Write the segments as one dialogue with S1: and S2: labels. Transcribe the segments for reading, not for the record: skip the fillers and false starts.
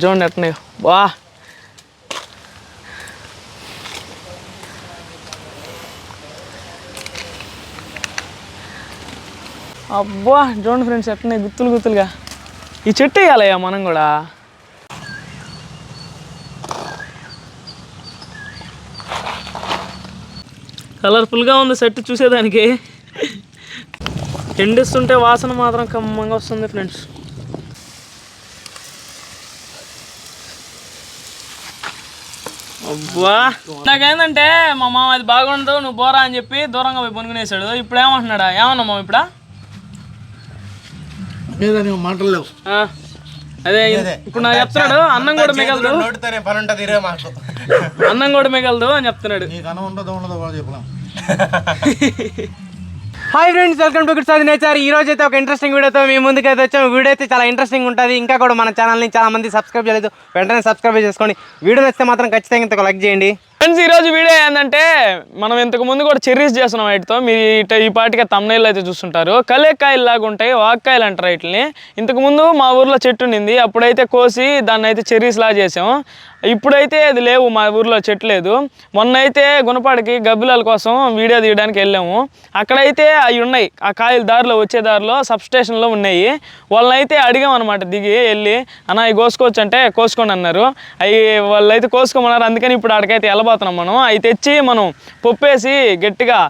S1: చూడండి ఎట్నే వా అబ్బా చూడండి ఫ్రెండ్స్ ఎట్నే గుత్తులుగా ఈ చెట్టు వేయాలయ్యా మనం కూడా. కలర్ఫుల్గా ఉంది సెట్ చూసేదానికి. ఎండిస్తుంటే వాసన మాత్రం కమ్మంగా వస్తుంది ఫ్రెండ్స్. అబ్బా నాకేందంటే మా మామ అది బాగుండదు నువ్వు పోరా అని చెప్పి దూరంగా పోయి పనుకునేసాడు. ఇప్పుడు ఏమంటున్నాడా? ఏమన్నా మామ ఇప్పుడు
S2: మాటలేవు.
S1: అదే ఇప్పుడు నాకు చెప్తున్నాడు అన్నం కూడా మిగలదు, అన్నం కూడా మిగలదు అని చెప్తున్నాడు.
S3: Hi friends, welcome to good సాది నేచర్. ఈ రోజు అయితే ఒక ఇంట్రెస్టింగ్ వీడియోతో మీ ముందుకు అయితే వచ్చాము. వీడియో అయితే చాలా ఇంట్రెస్టింగ్ ఉంటుంది. ఇంకా కూడా మన ఛానల్ని చాలా మంది సబ్స్క్రైబ్ చేయలేదు, వెంటనే సబ్స్క్రైబ్ చేసుకోండి. వీడియో నచ్చితే మాత్రం ఖచ్చితంగా ఇంత లైక్ చేయండి.
S1: ఫ్రెండ్స్ ఈరోజు వీడియో ఏంటంటే మనం ఇంతకు ముందు కూడా చెర్రీస్ చేస్తున్నాం వాటితో. మీరు ఈ పాటిగా తమ్నైల్ అయితే చూస్తుంటారు. కలేకాయలు లాగా ఉంటాయి, వాక్కాయలు అంటారు వీటిని. ఇంతకుముందు మా ఊర్లో చెట్టు ఉండింది, అప్పుడైతే కోసి దాన్ని అయితే చెర్రీస్ లాగా చేసాము. ఇప్పుడైతే అది లేవు, మా ఊర్లో చెట్టు లేదు. మొన్న అయితే గుణపాడికి గబ్బిలాల కోసం వీడియో తీయడానికి వెళ్ళాము. అక్కడైతే అవి ఉన్నాయి, ఆ కాయలు దారిలో వచ్చే దారిలో సబ్స్టేషన్లో ఉన్నాయి. వాళ్ళని అయితే అడిగాం అనమాట, దిగి వెళ్ళి అన్న అవి కోసుకోవచ్చు అంటే కోసుకోండి అన్నారు. అవి వాళ్ళైతే కోసుకోమన్నారు. అందుకని ఇప్పుడు అక్కడికైతే వెళ్ళబోతున్నాం మనం. అవి తెచ్చి మనం పప్పేసి గట్టిగా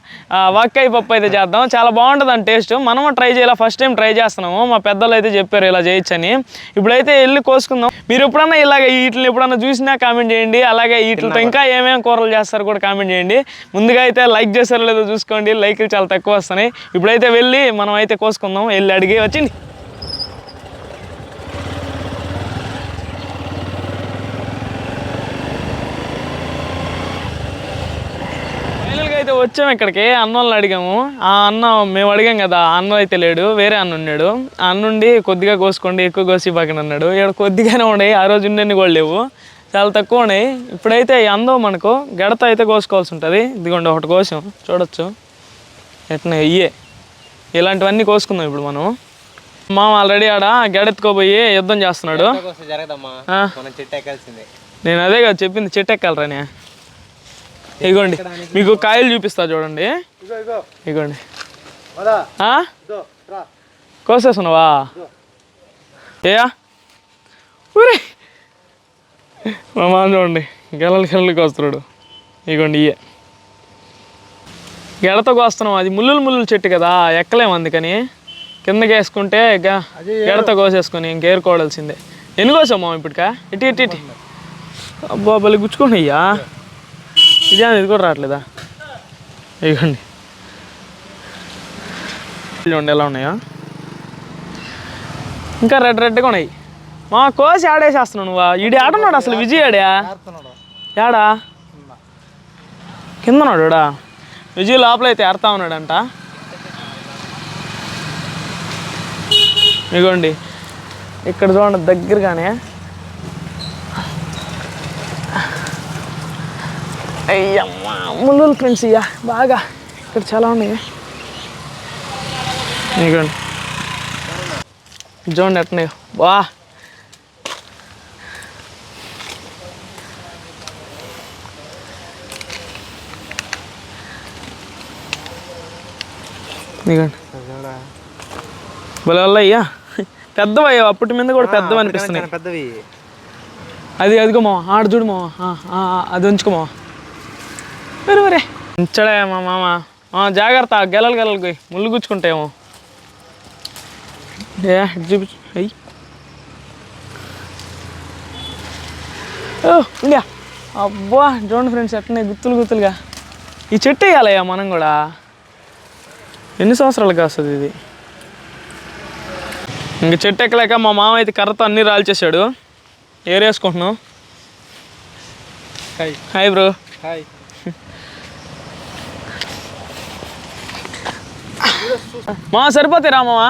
S1: వాక్కాయ పప్పు అయితే చేద్దాం. చాలా బాగుంటుంది అని టేస్ట్. మనము ట్రై చేయాలి, ఫస్ట్ టైం ట్రై చేస్తున్నాము. మా పెద్దలు అయితే చెప్పారు ఇలా చేయొచ్చని. ఇప్పుడైతే వెళ్ళి కోసుకుందాం. మీరు ఎప్పుడన్నా ఇలాగ వీటిని ఎప్పుడన్నా చూసినా కామెంట్ చేయండి. అలాగే వీటితో ఇంకా ఏమేమి కూరలు చేస్తారు కూడా కామెంట్ చేయండి. ముందుగా అయితే లైక్ చేస్తారో లేదో చూసుకోండి, లైక్లు చాలా తక్కువ వస్తున్నాయి. ఇప్పుడైతే వెళ్ళి మనం అయితే కోసుకుందాం. వెళ్ళి అడిగి వచ్చింది. ఫైనల్గా అయితే వచ్చాము ఇక్కడికి. అన్న వాళ్ళని అడిగాము. ఆ అన్న మేము అడిగాం కదా, అన్న అయితే లేడు, వేరే అన్న ఉన్నాడు. ఆ అన్నుండి కొద్దిగా కోసుకోండి, ఎక్కువ కోసి బాగా అన్నాడు. ఇక్కడ కొద్దిగానే ఉన్నాయి, ఆ రోజు ఉండేవి కూడా లేవు, చాలా తక్కువ ఉన్నాయి. ఇప్పుడైతే అందం మనకు గడత అయితే కోసుకోవాల్సి ఉంటుంది. ఇదిగోండి ఒకటి కోసం చూడొచ్చు ఎట్లా ఇయ్యే. ఇలాంటివన్నీ కోసుకుందాం ఇప్పుడు మనం. మామ ఆల్రెడీ ఆడ గడెత్తుకోపోయి యుద్ధం చేస్తున్నాడు. నేను అదే కదా చెప్పింది, చెట్టు ఎక్కాలరాని. ఇగోండి మీకు కాయలు చూపిస్తా చూడండి. ఇగోండి కోసేస్తున్నావా? ఏయా ఊరే మా మామ చూడండి గెలలు కోస్తున్నాడు. ఇగోండి ఇయ్యే గెడతో కోస్తున్నాం. అది ముల్లులు చెట్టు కదా, ఎక్కలేము. అందుకని కిందకి వేసుకుంటే గెడతో కోసేసుకొని ఇంకేరుకోవాల్సిందే. ఎన్ని కోసావు మామ ఇప్పటికా? ఇటు అబ్బా బలి గుచ్చుకోండి అయ్యా. ఇదే ఇది కూడా రావట్లేదా? ఇగోండి చూడండి ఎలా ఉన్నాయా. ఇంకా రెడ్గా ఉన్నాయి. మా కోసి ఆడేసేస్తున్నావు నువ్వా? ఈడు ఆడున్నాడు అసలు. విజయ్ ఆడా యాడా కిందన్నాడు. విజయ్ లోపల అయితే ఆడుతూ ఉన్నాడంట. ఇగోండి ఇక్కడ చూడండి దగ్గరగానే. అయ్యమ్మా ముళ్ళు ఫ్రెండ్స్ ఇయ్యా బాగా ఇక్కడ చాలా ఉన్నాయి. ఇగోండి చూడండి ఎట్నే వా. ఇదిగోండి భలే వల్ల అయ్యా పెద్దవి. అప్పటి మీద కూడా పెద్దవి అనిపిస్తున్నాయి.
S3: పెద్దవి
S1: అది అదిగో మామ ఆడ చూడు మామ, అది ఉంచుకో మామ. వరే ఉంచడే మా మామ. జాగ్రత్త గెలలు ముళ్ళు గుచ్చుకుంటాయేమో. చూపించు అయ్యి. ఇండియా అబ్బా చూడండి ఫ్రెండ్స్ ఎట్నే గుత్తులుగా. ఈ చెట్టు వేయాలయ్యా మనం కూడా. ఎన్ని సంవత్సరాలకు వస్తుంది ఇది? ఇంక చెట్టు ఎక్కలేక మా మామ అయితే కర్రతో అన్నీ రాల్చేసాడు. ఏరేసుకుంటున్నాం. Hi bro.
S3: హాయ్.
S1: మా సరిపోతాయి రా మామ.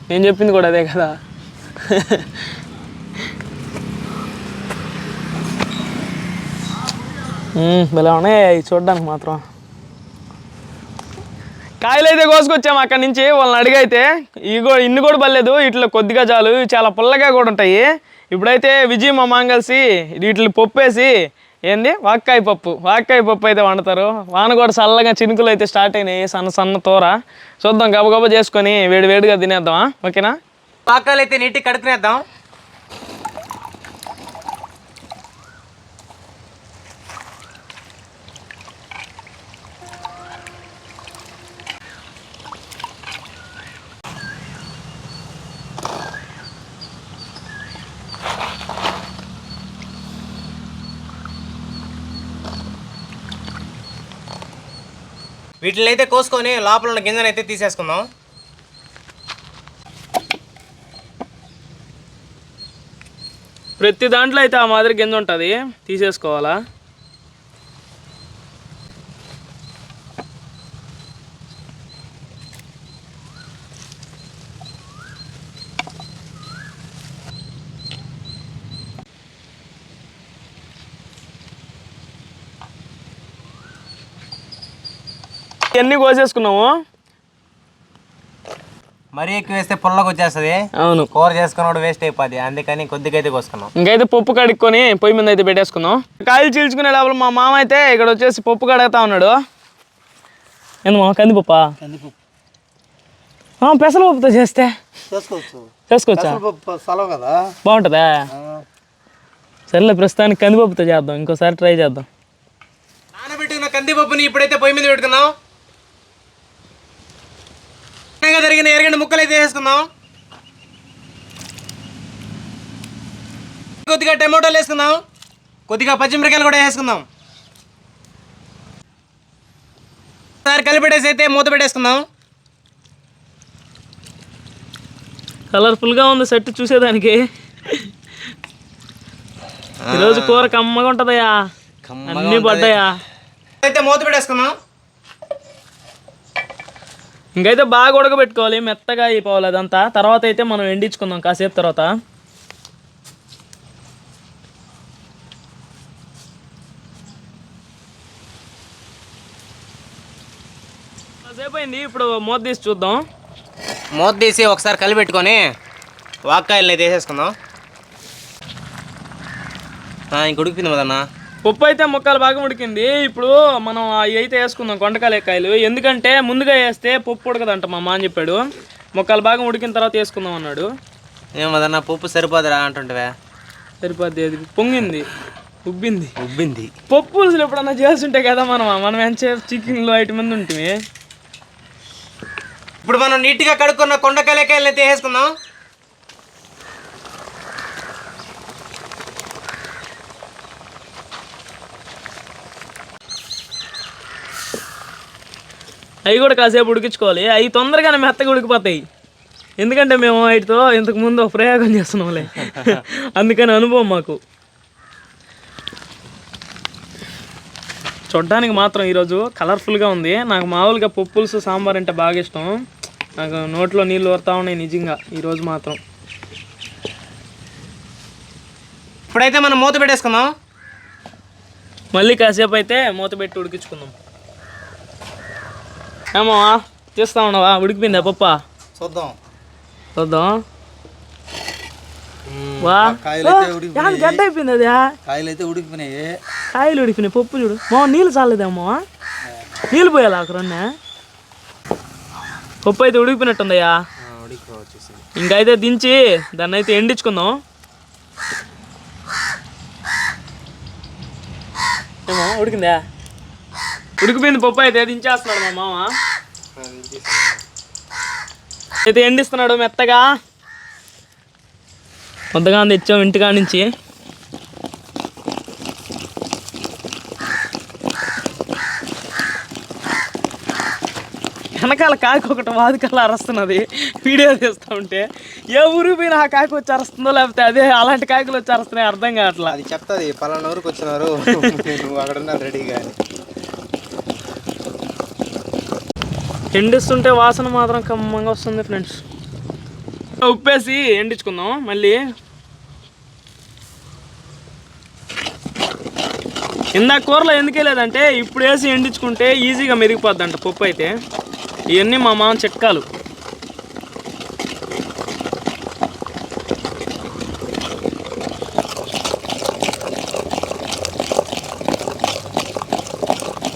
S1: నేను చెప్పింది కూడా అదే కదా. భలే ఉన్నాయి చూడడానికి మాత్రం. కాయలు అయితే కోసుకొచ్చాము అక్కడి నుంచి. వాళ్ళని అడిగైతే ఇన్ని కూడా పర్లేదు, ఇట్లా కొద్దిగా చాలు, చాలా పుల్లగా కూడా ఉంటాయి. ఇప్పుడైతే విజయ్ మా మామ కలిసి వీటిని పప్పు వేసి ఏంది వాక్కాయ పప్పు అయితే వండుతారు. వాన కూడా చల్లగా చినుకులు అయితే స్టార్ట్ అయినాయి, సన్న తోర. చూద్దాం గబగబా చేసుకొని వేడిగా తినేద్దామా? ఓకేనా?
S3: వాక్కాయలు అయితే నీట్గా కడుక్కునేద్దాం. వీటిని అయితే కోసుకొని లోపల ఉన్న గింజను అయితే తీసేసుకుందాం.
S1: ప్రతి దాంట్లో అయితే ఆ మాదిరి గింజ ఉంటుంది, తీసేసుకోవాలా. ఇవన్నీ కోసేసుకున్నాము.
S3: మరీ ఎక్కువ వేస్తే పుల్లగా వచ్చేస్తుంది.
S1: అవును,
S3: కూర చేసుకున్నాడు వేస్ట్ అయిపోద్ది, అందుకని కొద్దిగా అయితే కోసుకున్నాం.
S1: ఇంకైతే పప్పు కడుక్కొని పొయ్యి మీద అయితే పెట్టేసుకుందాం. కాయలు చీల్చుకునే లోపల మా మామ అయితే ఇక్కడ వచ్చేసి పప్పు కడుగుతా ఉన్నాడు. ఏందమ్మా కందిపప్పా? పెసరపప్పుతో చేస్తే చేసుకోవచ్చా? బాగుంటుందా? సరేలే, ప్రస్తుతానికి కందిపప్పుతో చేద్దాం, ఇంకోసారి ట్రై చేద్దాం.
S3: నానబెట్టుకున్న కందిపప్పుని ఇప్పుడైతే పొయ్యి మీద పెట్టుకుందాం. జరిగిన ఎరగండి ముక్కలు అయితే వేసుకుందాం. కొద్దిగా టమాటోలు వేసుకుందాం, కొద్దిగా పచ్చిమిరకాయలు కూడా వేసుకుందాం. ఒకసారి కలిపెట్టేసి అయితే మూత పెట్టేసుకుందాం.
S1: కలర్ఫుల్గా ఉంది సెట్ చూసేదానికి. ఈరోజు కూర కమ్మగా ఉంటుందయ్యా, అన్నీ పడ్డాయా.
S3: అయితే మూత పెట్టేసుకుందాం.
S1: ఇంకైతే బాగా ఉడకబెట్టుకోవాలి, మెత్తగా అయిపోవాలి అదంతా. తర్వాత అయితే మనం ఎండించుకుందాం కాసేపు తర్వాత. కాసేపు అయింది, ఇప్పుడు మూత తీసి చూద్దాం.
S3: మూత తీసి ఒకసారి కలిపెట్టుకొని వాక్కాయలు అయితే వేసేసుకుందాం. ఇంక ఉడికిపోయింది కదన్నా.
S1: పప్పు అయితే ముక్కలు బాగా ఉడికింది. ఇప్పుడు మనం అవి అయితే వేసుకుందాం, కొండకాయలు. ఎందుకంటే ముందుగా వేస్తే పప్పు ఉడకదంట మా అమ్మ అని చెప్పాడు. ముక్కలు బాగా ఉడికిన తర్వాత వేసుకుందాం అన్నాడు.
S3: ఏమదన్నా పప్పు సరిపోదురా అంటుంటే?
S1: సరిపోద్ది, అది పొంగింది,
S3: ఉబ్బింది.
S1: పప్పు పులుసులు ఎప్పుడన్నా చేస్తుంటే కదా మనం ఎంతసేపు చికెన్లో ఐటమ్ మంది ఉంటుంది.
S3: ఇప్పుడు మనం నీట్గా కడుక్కున్న కొండకాయలు అయితే వేసుకుందాం.
S1: అవి కూడా కాసేపు ఉడికించుకోవాలి. అవి తొందరగానే మెత్తగా ఉడికిపోతాయి, ఎందుకంటే మేము వాటితో ఇంతకుముందు ప్రయోగం చేస్తున్నాంలే, అందుకని అనుభవం మాకు. చూడ్డానికి మాత్రం ఈరోజు కలర్ఫుల్గా ఉంది. నాకు మామూలుగా పప్పు పులుసు సాంబార్ అంటే బాగా ఇష్టం. నాకు నోట్లో నీళ్ళు ఊరుతా ఉన్నాయి నిజంగా ఈరోజు మాత్రం.
S3: ఇప్పుడైతే మనం మూత పెట్టేసుకుందాం.
S1: మళ్ళీ కాసేపు అయితే మూత పెట్టి ఉడికించుకుందాం. ఏమో చేస్తా ఉన్నావా? ఉడికిపోయిందా పప్ప? చూద్దాం. వా గడ్డ అయిపోయింది. అది కాయలు ఉడికినాయి, పప్పు చూడు. నీళ్ళు చాలేదేమో, నీళ్ళు పోయాలి అక్కడనే. పప్పు అయితే ఉడికిపోయినట్టుందయ్యా. ఇంకైతే దించి దాన్ని అయితే ఎండించుకుందాం. ఏమో ఉడికిందా? ఉడికిపోయింది పప్పు అయితే దించేస్తున్నాడు మా మామ. అయితే ఎండిస్తున్నాడు మెత్తగా. కొత్తగా తెచ్చాం ఇంటికా నుంచి. వెనకాల కాకి ఒకటి వాదుకాల అరుస్తున్నది, వీడియో తీస్తూ ఉంటే. ఏ ఊరికి పోయినా ఆ కాకి వచ్చి అరుస్తుందో, లేకపోతే అదే అలాంటి కాకులు వచ్చి అరుస్తున్నాయి, అర్థం కావట్లా.
S3: అది చెప్తుంది పలానా ఊరికి వచ్చినారు, అక్కడ ఉన్నారు రెడీగా అని.
S1: ఎండిస్తుంటే వాసన మాత్రం కమ్మంగా వస్తుంది ఫ్రెండ్స్. ఉప్పేసి ఎండించుకుందాం మళ్ళీ. ఇందాక కూరలో ఎందుకు వేయలేదంటే ఇప్పుడు వేసి ఎండించుకుంటే ఈజీగా మెరిగిపోద్దంట పప్పు అయితే. ఇవన్నీ మా మామ చిట్కాలు.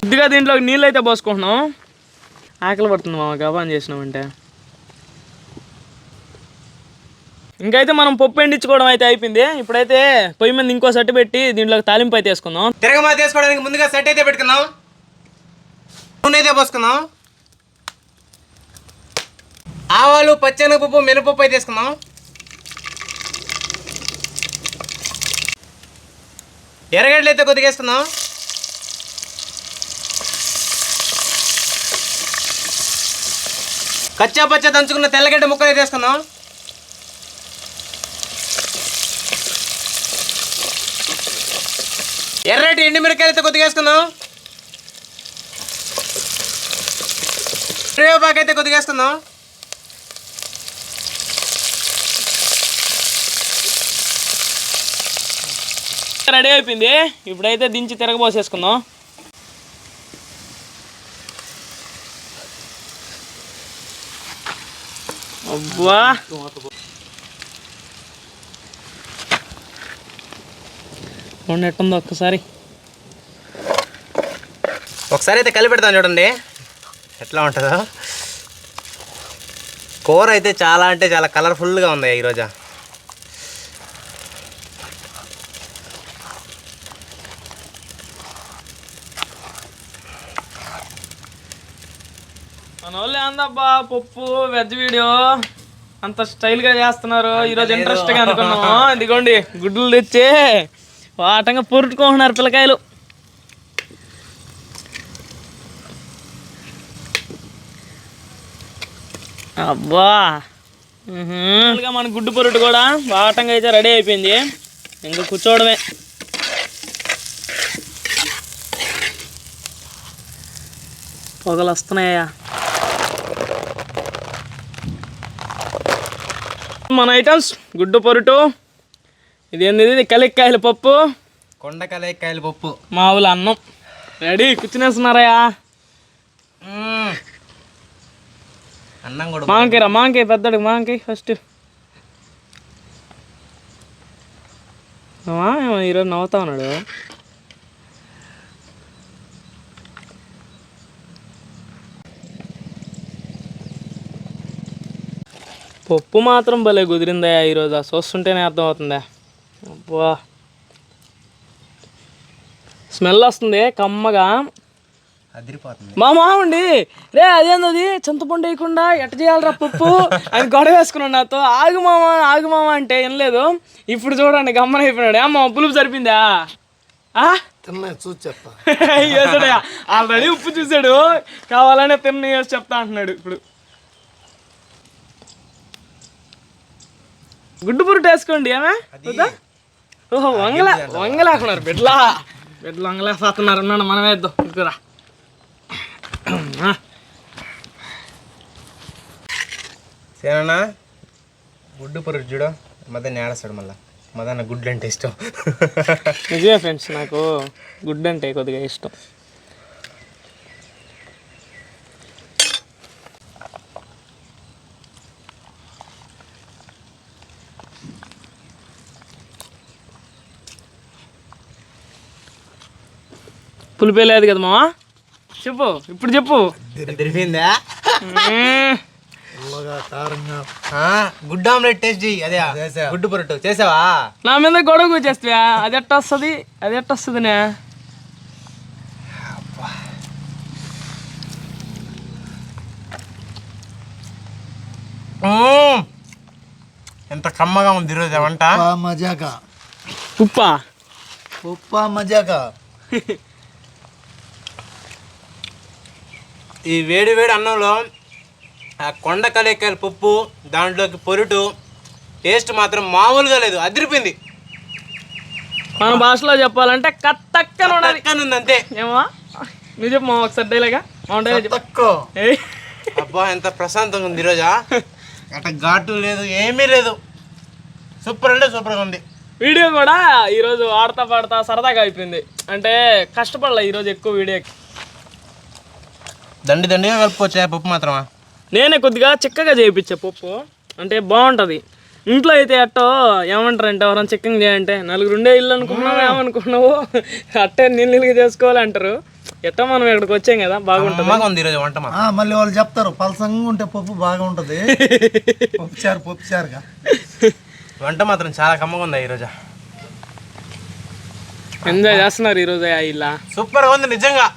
S1: కొద్దిగా దీంట్లో నీళ్ళు అయితే పోసుకుంటున్నాం. ఆకలి పడుతుంది మామ గబాన్ చేసినామంటే. ఇంకైతే మనం పప్పు ఎండించుకోవడం అయితే అయిపోయింది. ఇప్పుడైతే పొయ్యి మీద ఇంకో సెట్ పెట్టి దీంట్లోకి తాలింపు అయితే వేసుకుందాం.
S3: తిరగమాత వేసుకోవడానికి ముందుగా సెట్ అయితే పెట్టుకుందాం. నూనె అయితే పోసుకుందాం. ఆవాలు, పచ్చెనగపప్పు, మినపప్పు అయితే వేసుకుందాం. ఎర్రగడ్డలు అయితే కొద్దిగా వేసుకుందాం. కచ్చా పచ్చా దంచుకున్న తెల్లగడ్డ ముక్కలు అయితే వేసుకుందాం. ఎర్రటి ఎండుమిరకాయలు అయితే కొద్దిగా వేసుకుందాం. కరివేపాకు అయితే కొద్దిగా వేసుకుందాం.
S1: రెడీ అయిపోయింది. ఇప్పుడైతే దించి తిరగబోసేసుకుందాం. అబ్బా ఎట్టుందో ఒకసారి
S3: అయితే కలిపి పెడతాను చూడండి ఎట్లా ఉంటుందో. కూర అయితే చాలా అంటే చాలా కలర్ఫుల్గా ఉంది ఈరోజు.
S1: మన వాళ్ళు ఏందబ్బా పప్పు వెజ్ వీడియో అంత స్టైల్గా చేస్తున్నారు. ఈరోజు ఇంట్రెస్ట్గా అనుకున్నాము. ఇదిగోండి గుడ్లు తెచ్చి వాటంగా పొరుటుకుంటున్నారు పిల్లకాయలు. అబ్బా మన గుడ్డు పొరుటు కూడా వాటంగా అయితే రెడీ అయిపోయింది. ఇంకా కూర్చోవడమే. పొగలు వస్తున్నాయా? మన ఐటమ్స్ గుడ్డు పొరుటు, ఇది కలిక్కాయల పప్పు,
S3: కొండ కలిక్కాయల పప్పు,
S1: మామూలు అన్నం రెడీ. కూర్చునేస్తున్నారయ్యా.
S3: అన్నం కూడా
S1: మాంకాయ పెద్దడు మాంకాయ ఫస్ట్. ఈరోజు నవ్వుతా ఉన్నాడు. పప్పు మాత్రం భలే కుదిరిందా ఈరోజు. చూస్తుంటేనే అర్థమవుతుందా. అబ్బా స్మెల్ వస్తుంది కమ్మగా. మా మామండి రే అదేంది చింతపండు వేయకుండా ఎట్ట చేయాలరా పప్పు అని గొడవ వేసుకున్నాడు నాతో. ఆగు మామ అంటే వినలేదు. ఇప్పుడు చూడండి గమ్మన అయిపోయినాడు. అమ్మ పులుపు సరిపోయిందా? వేసాడయా ఆల్రెడీ ఉప్పు చూసాడు. కావాలనే తిన్న వేసి చెప్తా అంటున్నాడు. ఇప్పుడు గుడ్డు పురుటు వేసుకోండి. ఏమే ఓహో వంగలేకున్నారు బిడ్డలు వంగలేకపోతున్నారు. ఉన్నాడు మనం వేద్దాం. ఇదిరా
S3: సేనా గుడ్డు పొరుటు చూడు. మదన్ ఏడస్తాడు మళ్ళీ. మదన్న గుడ్డు అంటే ఇష్టం.
S1: నిజమే ఫ్రెండ్స్, నాకు గుడ్డు అంటే కొద్దిగా ఇష్టం. పులిపే లేదు కదా మావా? చెప్పు ఇప్పుడు చెప్పు.
S3: తెలిపిందా? గుడ్డు ఆమ్లెట్ టేస్ట్ చెయ్యి. అదే గుడ్డు పొరుటు చేసావా?
S1: నా మీద గొడవ కూర్చేస్తావా? అది ఎట్ట వస్తుంది? అది ఎట్ట వస్తుందినే?
S3: ఎంత కమ్మగా ఉంది ఈరోజు వంట.
S2: మజాకా
S1: ఉప్పా
S2: ఉప్పా మజాకా.
S3: ఈ వేడి వేడి అన్నంలో ఆ కొండ కలిక్కాయల పప్పు, దాంట్లోకి పొరుటు టేస్ట్ మాత్రం మామూలుగా లేదు. అదిరిపోయింది.
S1: మన భాషలో చెప్పాలంటే
S3: కట్టక్కనుంది అంతే.
S1: ఏమో నువ్వు చెప్పు మా ఒకసారి డైలాగా.
S3: అబ్బా ఎంత ప్రశాంతంగా ఉంది ఈరోజా. అట్లా ఘాటు లేదు, ఏమీ లేదు. సూపర్ అంటే సూపర్గా ఉంది.
S1: వీడియో కూడా ఈరోజు ఆడతా పాడతా సరదాగా అయిపోయింది. అంటే కష్టపడలే ఈరోజు ఎక్కువ వీడియో.
S3: దండిగా కలుపుకోవచ్చా పప్పు మాత్రమా?
S1: నేనే కొద్దిగా చిక్కగా చేయించా పప్పు. అంటే బాగుంటుంది. ఇంట్లో అయితే అట్టో ఏమంటారంటే ఎవరైనా చిక్కగా చేయంటే నలుగురు ఉండే ఇల్లు అనుకున్నావు ఏమనుకున్నావు అట్టే నీళ్ళుగా చేసుకోవాలి అంటారు. ఎట్టా మనం ఇక్కడికి వచ్చాం కదా బాగుంటుంది.
S3: బాగా ఉంది ఈరోజు వంట మాత్రం.
S2: మళ్ళీ వాళ్ళు చెప్తారు పలసంగా ఉంటే పప్పు బాగా ఉంటది. పప్పుచారుగా
S3: వంట మాత్రం చాలా కమ్మగా ఉంది ఈరోజు.
S1: ఎంజాయ్ చేస్తున్నారు ఈరోజు ఇలా.
S3: సూపర్గా ఉంది నిజంగా.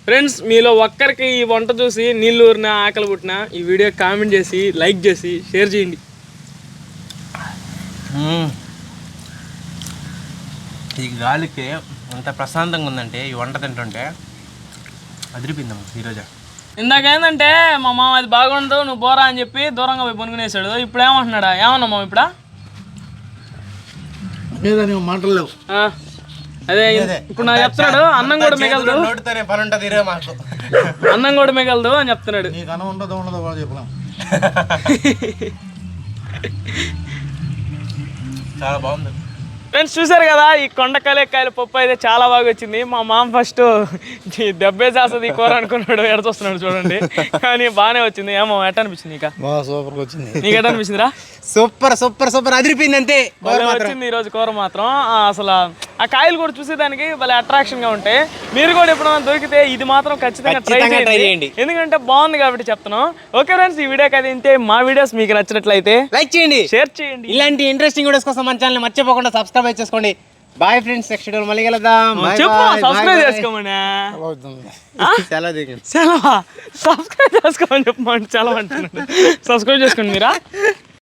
S1: ఫ్రెండ్స్, మీలో ఒక్కరికి ఈ వంట చూసి నీళ్ళు ఊరిన ఆకలి పుట్టిన ఈ వీడియో కామెంట్ చేసి లైక్ చేసి షేర్ చేయండి.
S3: ఈ గాలికి అంత ప్రశాంతంగా ఉందంటే ఈ వంట తింటుంటే అదిరిపోయిందమ్మ ఈరోజు.
S1: ఇందాక ఏంటంటే మా మామ అది బాగుండదు నువ్వు పోరా అని చెప్పి దూరంగా పోయి పనుకునేసాడు. ఇప్పుడు ఏమంటున్నాడా? ఏమన్నా మామ ఇప్పుడా
S2: మాటలు లేవు.
S1: అదే ఇప్పుడు నాకు చెప్తున్నాడు అన్నం కూడా మిగలదు,
S3: నోటితోనే పని ఉంటుంది ఈరోజు మాకు.
S1: అన్నం కూడా మిగలదు అని చెప్తున్నాడు.
S2: నీకు అన్నం ఉండదు కూడా చెప్పలేం.
S3: చాలా బాగుంది.
S1: ఫ్రెండ్స్, చూసారు కదా ఈ కొండ కలేకాయల పప్పు అయితే చాలా బాగా వచ్చింది. మా మామ ఫస్ట్ దెబ్బే చేస్తుంది ఈ కూర అనుకున్నాడు, ఎడతొస్తున్నాడు చూడండి. కానీ బాగానే వచ్చింది. ఏమో ఎట్ట అనిపించింది నీకు?
S2: బాగా సూపర్గా వచ్చింది.
S1: నీకు ఎట్ట అనిపించిందిరా?
S3: సూపర్ సూపర్ సూపర్ అదిరిపోయింది అంతే.
S1: వచ్చింది ఈరోజు కూర మాత్రం. అసలు ఆ కాయలు కూడా చూసేదానికి భలే అట్రాక్షన్ గా ఉంటాయి. మీరు కూడా ఎప్పుడైనా దొరికితే ఇది మాత్రం ఖచ్చితంగా ట్రై చేయండి, ఎందుకంటే బాగుంది కాబట్టి చెప్తున్నాం. ఓకే ఫ్రెండ్స్, ఈ వీడియోకి అది ఇంతే. మా వీడియోస్ మీకు నచ్చినట్లయితే
S3: లైక్ చేయండి,
S1: షేర్ చేయండి.
S3: ఇలాంటి ఇంట్రెస్టింగ్ వీడియోస్ కోసం మన ఛానల్ మర్చిపోకుండా సబ్స్క్రైబ్ చేసుకోండి. బాయ్ ఫ్రెండ్స్, నెక్స్ట్ వీడియో మళ్ళీ కలుద్దాం.
S1: చెప్పు, సబ్స్క్రైబ్ చేసుకోమని.
S3: సెలవు.
S1: సబ్స్క్రైబ్ చేసుకోమని చెప్పమని చాలా అంటున్నాడు. సబ్స్క్రైబ్ చేసుకోండి మీరా.